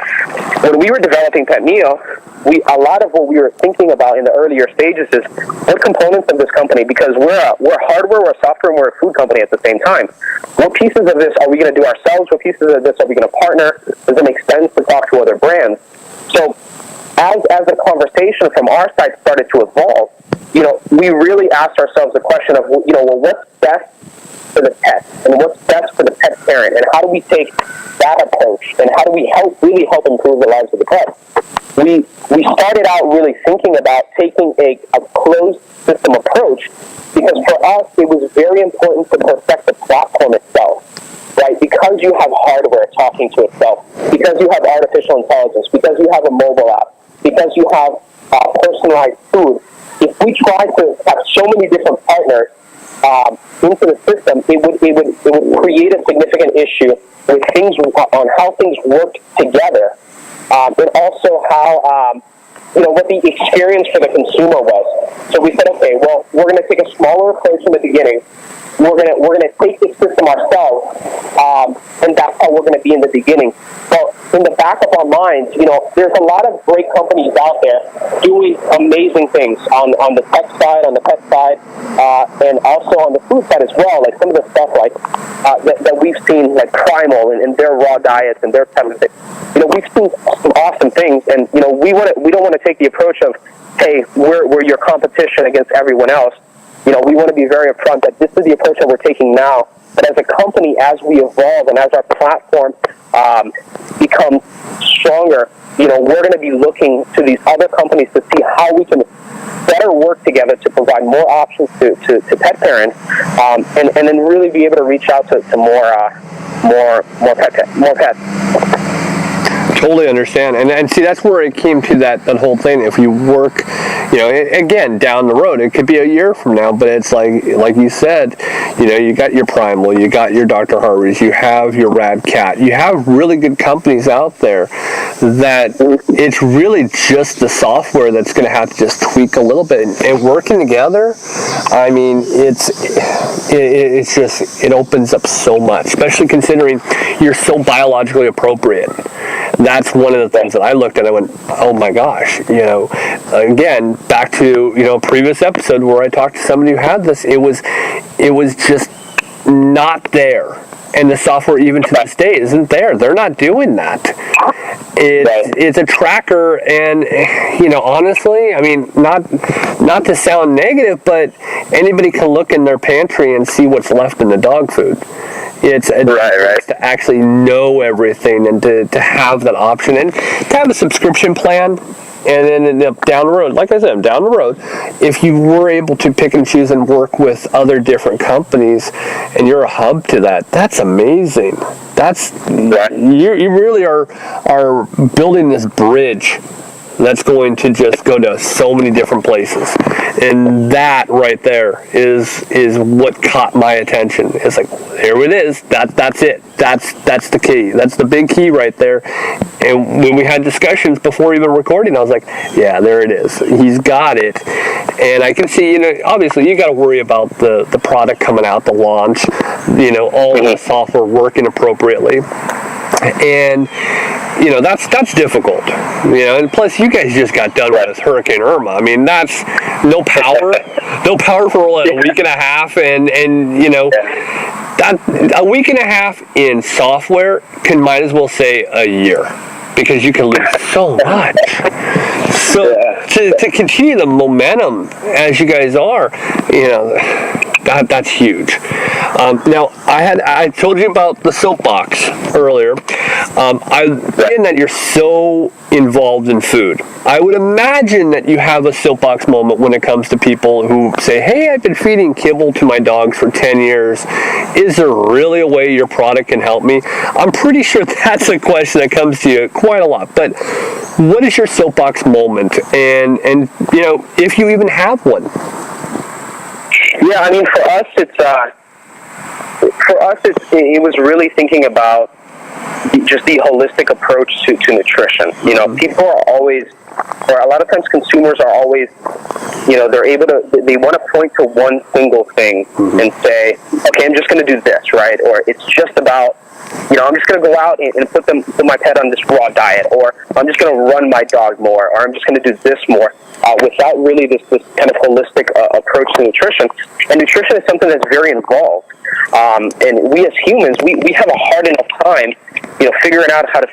When we were developing PetMio, a lot of what we were thinking about in the earlier stages is what components of this company, because we're hardware, we're software, and we're a food company at the same time. What pieces of this are we going to do ourselves? What pieces of this are we going to partner? Does it make sense to talk to other brands? So as the conversation from our side started to evolve, we really asked ourselves the question of, what's best for the pet, and what's best for the pet parent, and how do we take that approach, and how do we really help improve the lives of the pet? We started out really thinking about taking a closed system approach, because for us it was very important to protect the platform itself, right? Because you have hardware talking to itself, because you have artificial intelligence, because you have a mobile app, because you have personalized food. If we try to have so many different partners into the system, it would create a significant issue with things on how things work together, and also how what the experience for the consumer was. So we said, okay, well, we're going to take a smaller approach in the beginning. We're gonna take this system ourselves, and that's how we're going to be in the beginning. But in the back of our minds, there's a lot of great companies out there doing amazing things on the tech side, on the pet side, and also on the food side as well. Like some of the stuff like that we've seen, like Primal and their raw diets and their type of thing. We've seen some awesome things, and we don't want to take the approach of, hey, we're your competition against everyone else. We want to be very upfront that this is the approach that we're taking now. But as a company, as we evolve and as our platform becomes stronger, we're going to be looking to these other companies to see how we can better work together to provide more options to pet parents, and then really be able to reach out to more pets. Totally understand, and see, that's where it came to that whole thing. If you work, again, down the road, it could be a year from now, but it's like you said, you got your Primal, you got your Dr. Harvey's, you have your Rad Cat, you have really good companies out there that it's really just the software that's going to have to just tweak a little bit, and working together, I mean, it opens up so much, especially considering you're so biologically appropriate. That's one of the things that I looked at. I went, oh my gosh, again, back to, a previous episode where I talked to somebody who had this, it was just not there. And the software, even to this day, isn't there. They're not doing that. It's a tracker, and honestly, I mean, not to sound negative, but anybody can look in their pantry and see what's left in the dog food. It's to actually know everything and to have that option and to have a subscription plan. And then down the road, like I said, down the road, if you were able to pick and choose and work with other different companies, and you're a hub to that, that's amazing. You really are building this bridge that's going to just go to so many different places, and that right there is what caught my attention. It's like, here it is. That's it. That's the key. That's the big key right there. And when we had discussions before even recording, I was like, yeah, there it is. He's got it. And I can see, obviously you got to worry about the product coming out, the launch, all the software working appropriately. And that's difficult, and plus you guys just got done with Hurricane Irma. I mean, that's no power for a week and a half, and that a week and a half in software might as well say a year, because you can lose so much. So to continue the momentum as you guys are, that's huge. Now, I told you about the soapbox earlier. Being that you're so involved in food, I would imagine that you have a soapbox moment when it comes to people who say, hey, I've been feeding kibble to my dogs for 10 years. Is there really a way your product can help me? I'm pretty sure that's a question that comes to you quite a lot. But what is your soapbox moment? And if you even have one? Yeah, I mean, for us, it was really thinking about just the holistic approach to nutrition. People are always, or a lot of times consumers are always, they want to point to one single thing and say, okay, I'm just going to do this, right? Or it's just about, I'm just going to go out and put my pet on this raw diet, or I'm just going to run my dog more, or I'm just going to do this more, without really this kind of holistic approach to nutrition. And nutrition is something that's very involved. And we as humans, we have a hard enough time, figuring out how to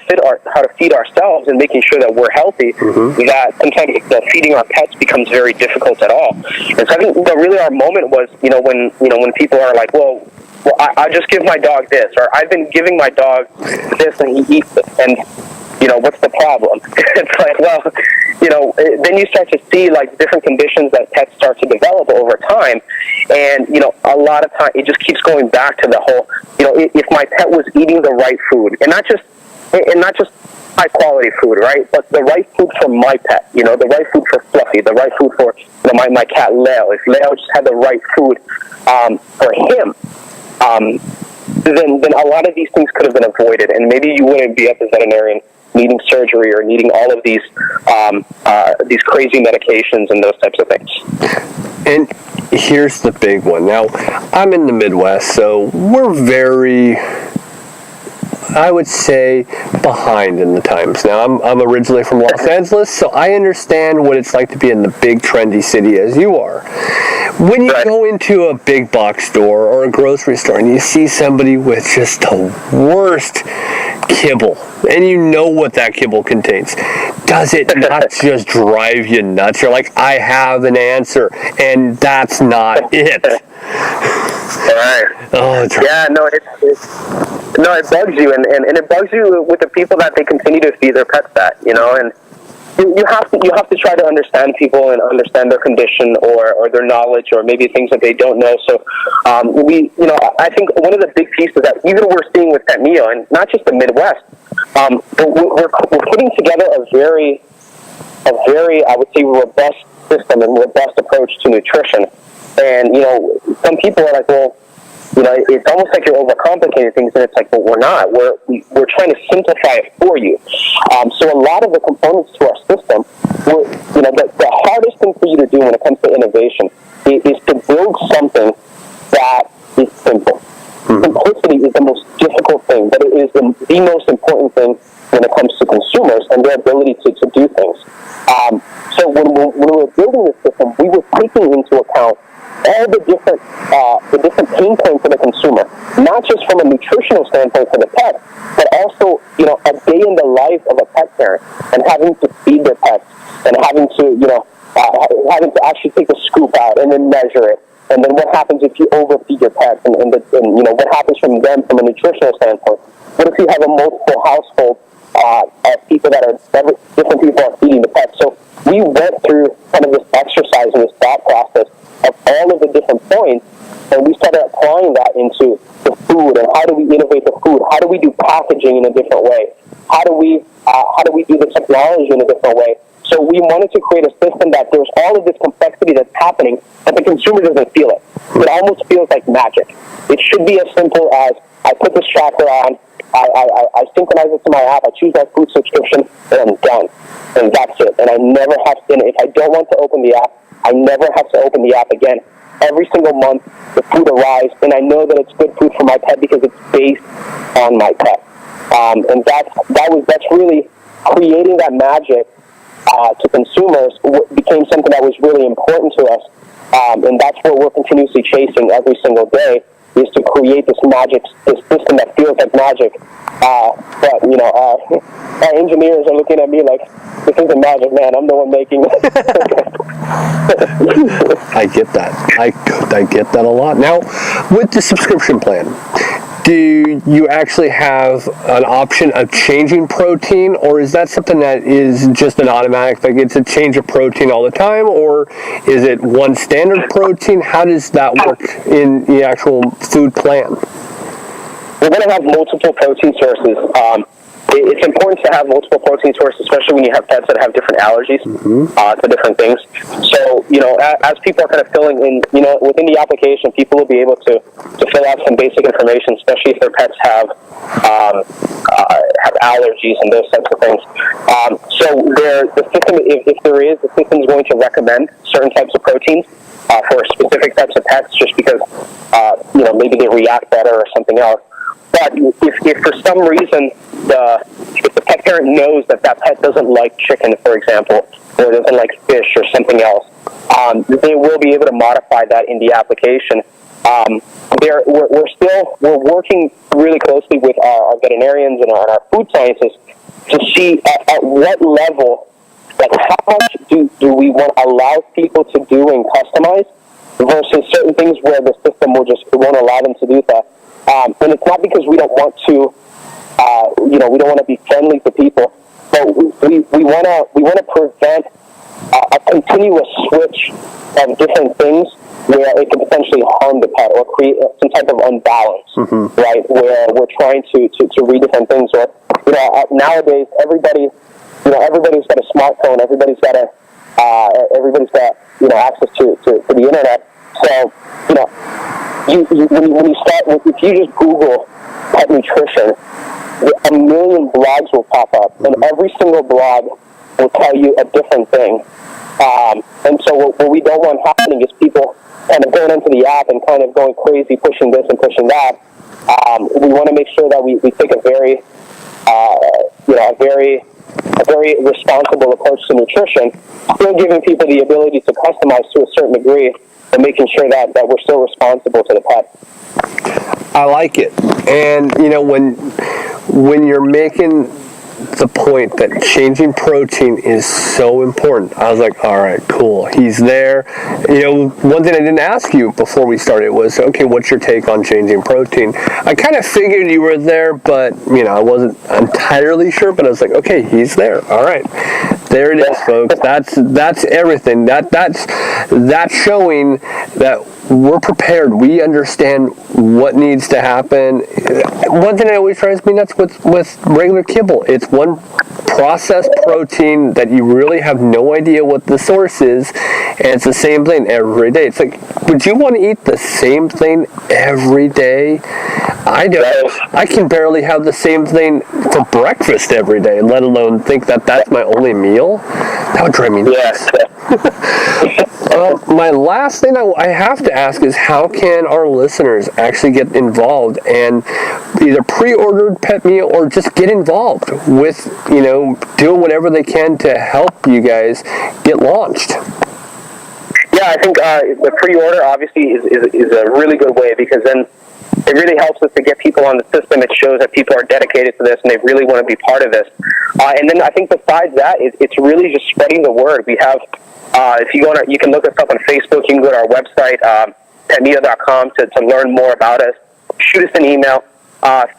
feed ourselves and making sure that we're healthy, that sometimes feeding our pets becomes very difficult at all. And so I think really our moment was, when people are like, well, I just give my dog this, or I've been giving my dog this and he eats it, and what's the problem? It's like, well, then you start to see like different conditions that pets start to develop over time, and a lot of time it just keeps going back to the whole, if my pet was eating the right food, and not just high quality food, right? But the right food for my pet, the right food for Fluffy, the right food for my cat Leo. If Leo just had the right food for him, then a lot of these things could have been avoided, and maybe you wouldn't be at the veterinarian needing surgery or needing all of these crazy medications and those types of things. And here's the big one. Now, I'm in the Midwest, so we're very, I would say, behind in the times. Now, I'm originally from Los Angeles, so I understand what it's like to be in the big trendy city as you are. When you go into a big box store or a grocery store and you see somebody with just the worst kibble, and you know what that kibble contains, does it not just drive you nuts? You're like, I have an answer, and that's not it. Right. Oh, it bugs you, and it bugs you with the people that they continue to feed their pets that, and you have to try to understand people and understand their condition or their knowledge or maybe things that they don't know. So I think one of the big pieces that even we're seeing with PetMio, and not just the Midwest, we're putting together a very I would say robust system and robust approach to nutrition. And some people are like, well, it's almost like you're overcomplicating things, and it's like, well, we're not. We're trying to simplify it for you. So a lot of the components to our system, the hardest thing for you to do when it comes to innovation is to build something that is simple. Simplicity is the most difficult thing, but it is the most important thing when it comes to consumers and their ability to do things. So when we were building this system, we were taking into account all the different pain points of the consumer, not just from a nutritional standpoint for the pet, but also, a day in the life of a pet parent and having to feed their pets and having to actually take the scoop out and then measure it. And then what happens if you overfeed your pets and what happens from them from a nutritional standpoint? What if you have a multiple household of people that are different people are feeding the pets? So we went through kind of this exercise and this thought process of all of the different points, and we started applying that into the food and how do we innovate the food? How do we do packaging in a different way? How do we do the technology in a different way? So we wanted to create a system that there's all of this complexity that's happening, but the consumer doesn't feel it. It almost feels like magic. It should be as simple as I put this tracker on, I synchronize it to my app, I choose my food subscription, and I'm done. And that's it. And I never have to, if I don't want to open the app, I never have to open the app again. Every single month, the food arrives, and I know that it's good food for my pet because it's based on my pet. And that's really creating that magic to consumers became something that was really important to us, and that's what we're continuously chasing every single day, is to create this magic, this system that feels like magic. But our engineers are looking at me like, this isn't magic, man. I'm the one making it. I get that. I get that a lot. Now, with the subscription plan, do you actually have an option of changing protein, or is that something that is just an automatic, like it's a change of protein all the time, or is it one standard protein? How does that work in the actual food plan? We're going to have multiple protein sources. It's important to have multiple protein sources, especially when you have pets that have different allergies to different things. So, as people are kind of filling in, within the application, people will be able to fill out some basic information, especially if their pets have allergies and those types of things. So the system, if there is, the system is going to recommend certain types of proteins for specific types of pets, just because maybe they react better or something else. But if for some reason if the pet parent knows that pet doesn't like chicken, for example, or doesn't like fish or something else, they will be able to modify that in the application. We're working really closely with our veterinarians and our food scientists to see at what level, like how much do we want to allow people to do and customize versus certain things where the system won't allow them to do that. And it's not because we don't want to, we don't want to be friendly to people, but we want to prevent a continuous switch of different things where it can potentially harm the pet or create some type of unbalance, right? Where we're trying to read different things, or nowadays everybody's got a smartphone, everybody's got access to the internet, so when you start, if you just Google pet nutrition, a million blogs will pop up, and every single blog will tell you a different thing. And so what we don't want happening is people kind of going into the app and kind of going crazy, pushing this and pushing that. We want to make sure that we take a very responsible approach to nutrition, still giving people the ability to customize to a certain degree, and making sure that we're still responsible to the pet. I like it. And, when you're making the point that changing protein is so important, I was like, all right, cool. He's there. One thing I didn't ask you before we started was, okay, what's your take on changing protein? I kind of figured you were there, but, I wasn't entirely sure, but I was like, okay, he's there. All right. There it is, folks. That's everything. That's showing that we're prepared. We understand what needs to happen. One thing that always drives me nuts with regular kibble, it's one processed protein that you really have no idea what the source is, and it's the same thing every day. It's like, would you want to eat the same thing every day? I don't. I can barely have the same thing for breakfast every day, let alone think that that's my only meal. That would drive me nuts. My last thing I have to ask is, how can our listeners actually get involved and either pre-order PetMio or just get involved with, doing whatever they can to help you guys get launched? Yeah, I think the pre-order obviously is a really good way, because then it really helps us to get people on the system. It shows that people are dedicated to this and they really want to be part of this. And then I think besides that, it's really just spreading the word. We have, if you you can look us up on Facebook. You can go to our website, petmio.com, to learn more about us. Shoot us an email.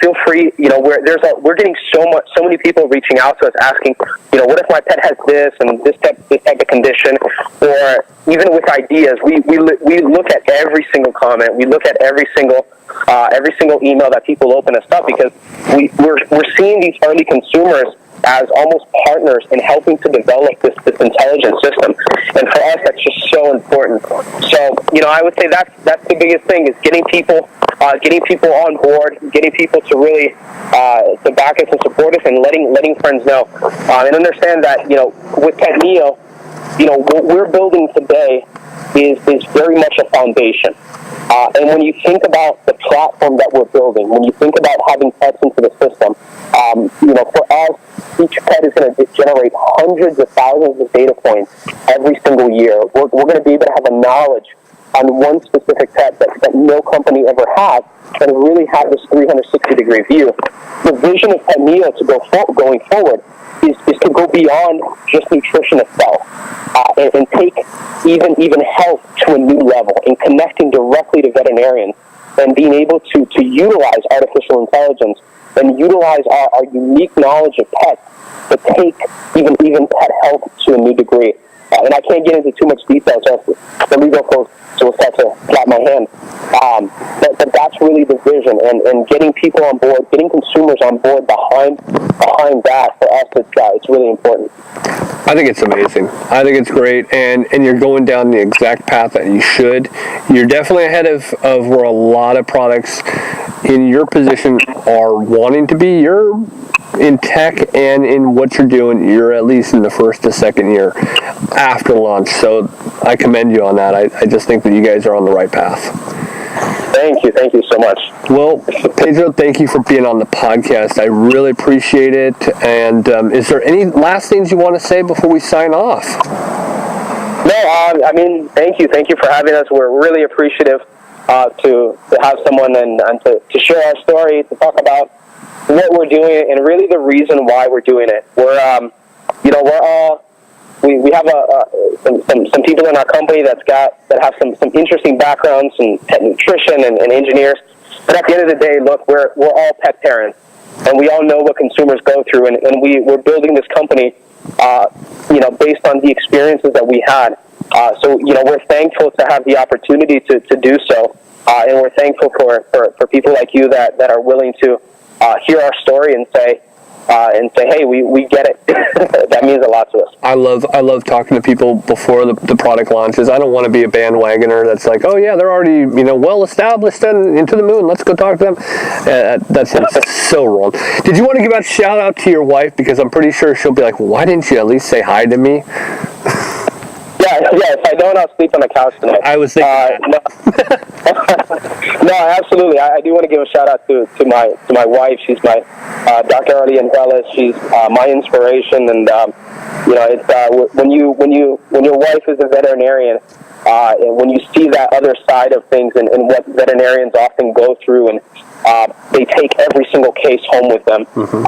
Feel free. We're getting so many people reaching out to us asking, what if my pet has this and this type of condition, or even with ideas. We look at every single comment. We look at every single email that people open us up, because we're seeing these early consumers as almost partners in helping to develop this intelligent system. And for us, that's just so important. So, I would say that's the biggest thing, is getting people on board, getting people to really to back us and support us, and letting friends know. And understand that, with PetMio, what we're building today is very much a foundation. And when you think about the platform that we're building, when you think about having pets into the system, for us, each pet is going to generate hundreds of thousands of data points every single year. We're going to be able to have a knowledge on one specific pet that no company ever had, and really have this 360-degree view. The vision of PetMio going forward is to go beyond just nutrition itself, and take even health to a new level, and connecting directly to veterinarians, and being able to utilize artificial intelligence and utilize our unique knowledge of pets to take even pet health to a new degree. And I can't get into too much detail, so the legal folks will start to slap my hand. But that's really the vision, and getting people on board, getting consumers on board behind that, for us, it's really important. I think it's amazing. I think it's great, and you're going down the exact path that you should. You're definitely ahead of where a lot of products in your position are wanting to be. You're in tech, and in what you're doing, you're at least in the first to second year after launch. So I commend you on that. I just think that you guys are on the right path. Thank you so much. Well, Pedro, thank you for being on the podcast. I really appreciate it. And is there any last things you want to say before we sign off? No, thank you. Thank you for having us. We're really appreciative to have someone and to share our story, to talk about what we're doing, and really the reason why we're doing it. We have some people in our company that have some interesting backgrounds in pet nutrition and engineers. But at the end of the day, look, we're all pet parents, and we all know what consumers go through, and we're building this company, based on the experiences that we had. So we're thankful to have the opportunity to do so, and we're thankful for people like you that are willing to hear our story and say, hey, we get it. That means a lot to us. I love talking to people before the product launches. I don't want to be a bandwagoner that's like, oh yeah, they're already well established and into the moon. Let's go talk to them. That's so wrong. Did you want to give a shout out to your wife, because I'm pretty sure she'll be like, well, why didn't you at least say hi to me? Yeah. If I don't, I'll sleep on the couch tonight. I was thinking No, absolutely. I do want to give a shout out to my wife. She's my Dr. Arlene Bellis. She's my inspiration, and it's when your wife is a veterinarian, and when you see that other side of things and what veterinarians often go through, and they take every single case home with them. Mm-hmm.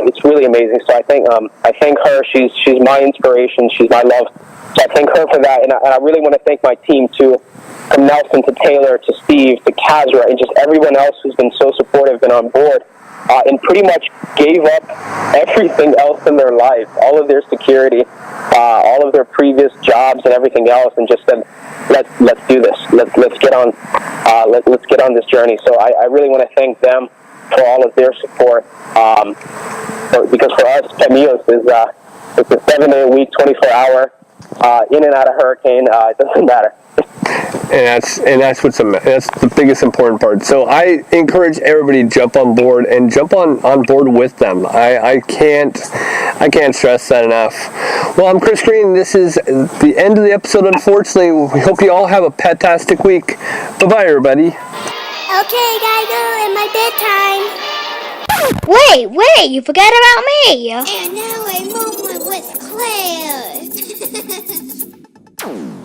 It's really amazing. So I thank her. She's my inspiration. She's my love. So I thank her for that, and I really want to thank my team too, from Nelson to Taylor to Steve to Kazra, and just everyone else who's been so supportive and on board, and pretty much gave up everything else in their life, all of their security, all of their previous jobs and everything else, and just said, let's do this. Let's get on. Let's get on this journey. So I really want to thank them for all of their support. Because for us, PetMio it's a 7-day-a-week, 24-hour, in and out of hurricane. It doesn't matter. And that's the biggest important part. So I encourage everybody to jump on board and jump on board with them. I can't stress that enough. Well, I'm Chris Green. This is the end of the episode, unfortunately. We hope you all have a pet-tastic week. Bye-bye, everybody. Okay, gotta go in my bedtime. Wait, you forgot about me. And now a moment with Claire.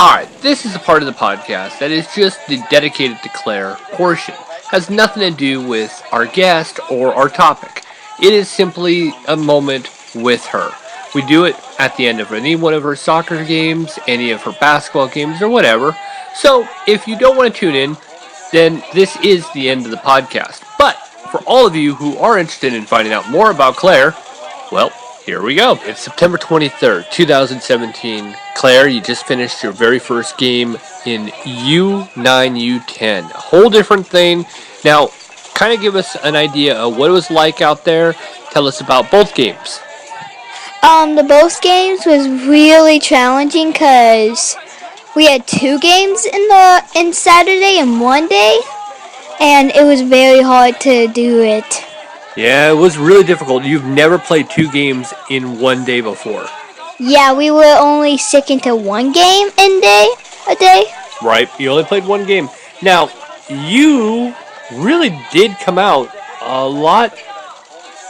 Alright, this is a part of the podcast that is just the dedicated to Claire portion. Has nothing to do with our guest or our topic. It is simply a moment with her. We do it at the end of any one of her soccer games, any of her basketball games, or whatever. So, if you don't want to tune in, then this is the end of the podcast. But, for all of you who are interested in finding out more about Claire, well, here we go. It's September 23rd, 2017. Claire, you just finished your very first game in U9, U10. A whole different thing. Now, kind of give us an idea of what it was like out there. Tell us about both games. The both games was really challenging because we had 2 games in Saturday and one day, and it was very hard to do it. Yeah, it was really difficult. You've never played 2 games in one day before. Yeah, we were only sticking to one game a day. Right, you only played one game. Now, you really did come out a lot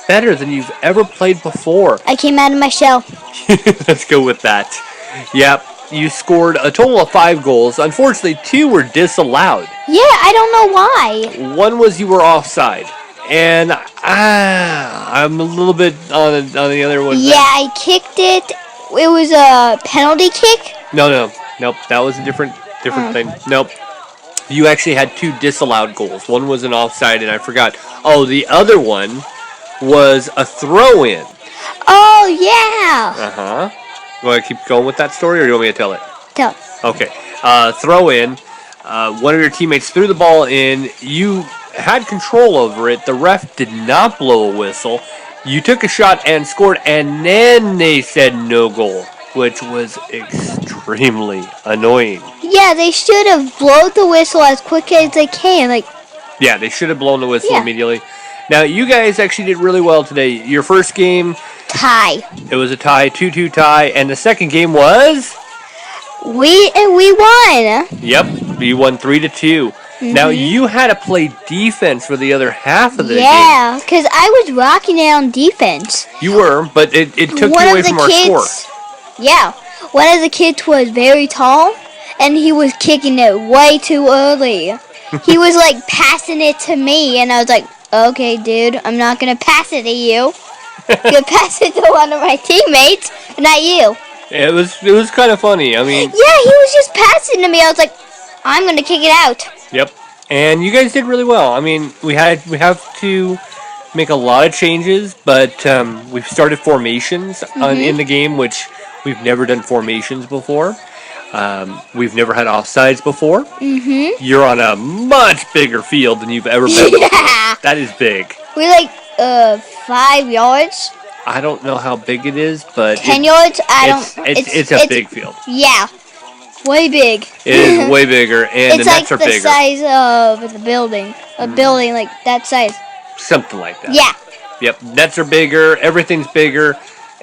better than you've ever played before. I came out of my shell. Let's go with that. Yep, you scored a total of 5 goals. Unfortunately, 2 were disallowed. Yeah, I don't know why. One was you were offside. And I'm a little bit on the other one. Yeah, I kicked it. It was a penalty kick. Nope. That was a different thing. Nope. You actually had 2 disallowed goals. One was an offside, and I forgot. Oh, the other one was a throw-in. Oh yeah. You want to keep going with that story, or do you want me to tell it? Tell it. Okay. Throw-in. One of your teammates threw the ball in. You had control over it. The ref did not blow a whistle. You took a shot and scored, and then they said no goal, which was extremely annoying. Yeah, they should have blown the whistle as quick as they can. Yeah, they should have blown the whistle immediately. Now, you guys actually did really well today. Your first game, tie. It was a tie, 2-2 tie, and the second game was? We won. Yep, you won 3-2. Now, you had to play defense for the other half of the game. Yeah, because I was rocking it on defense. You were, but it took you away from our score. Yeah, one of the kids was very tall, and he was kicking it way too early. He was, passing it to me, and I was like, okay, dude, I'm not going to pass it to you. I'm going to pass it to one of my teammates, not you. It was kind of funny. I mean... Yeah, he was just passing to me. I was like, I'm going to kick it out. Yep. And you guys did really well. I mean, we have to make a lot of changes, but we've started formations in the game, which we've never done formations before. We've never had offsides before. You're on a much bigger field than you've ever been before. That is big. We're 5 yards. I don't know how big it is, but 10 yards. It's a big field. Yeah. Way big. It is way bigger, and the nets are bigger. It's like the size of the building. A building like that size. Something like that. Yeah. Yep, nets are bigger, everything's bigger,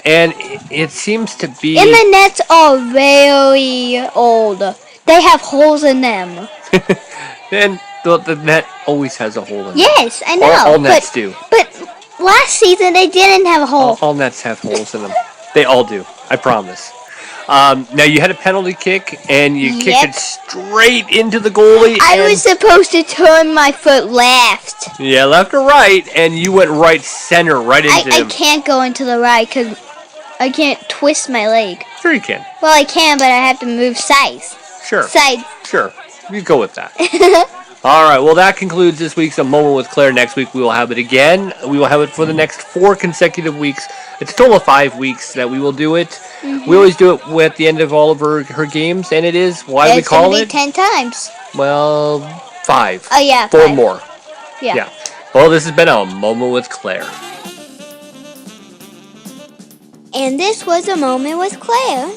and it seems to be... And the nets are very old. They have holes in them. And the net always has a hole in it. Yes, I know. All nets do. But last season they didn't have a hole. All nets have holes in them. They all do, I promise. Now, you had a penalty kick, and you kicked it straight into the goalie. I was supposed to turn my foot left. Yeah, left or right, and you went right center, right into him. I can't go into the right because I can't twist my leg. Sure you can. Well, I can, but I have to move sides. Sure. Side. Sure. You go with that. All right, well, that concludes this week's A Moment with Claire. Next week, we will have it again. We will have it for the next 4 consecutive weeks. It's a total of 5 weeks that we will do it. We always do it at the end of all of her games, and it is why we call it... It's going to be 10 times. Well, 5. Oh, yeah, 4 5. more. Yeah. Well, this has been A Moment with Claire. And this was A Moment with Claire.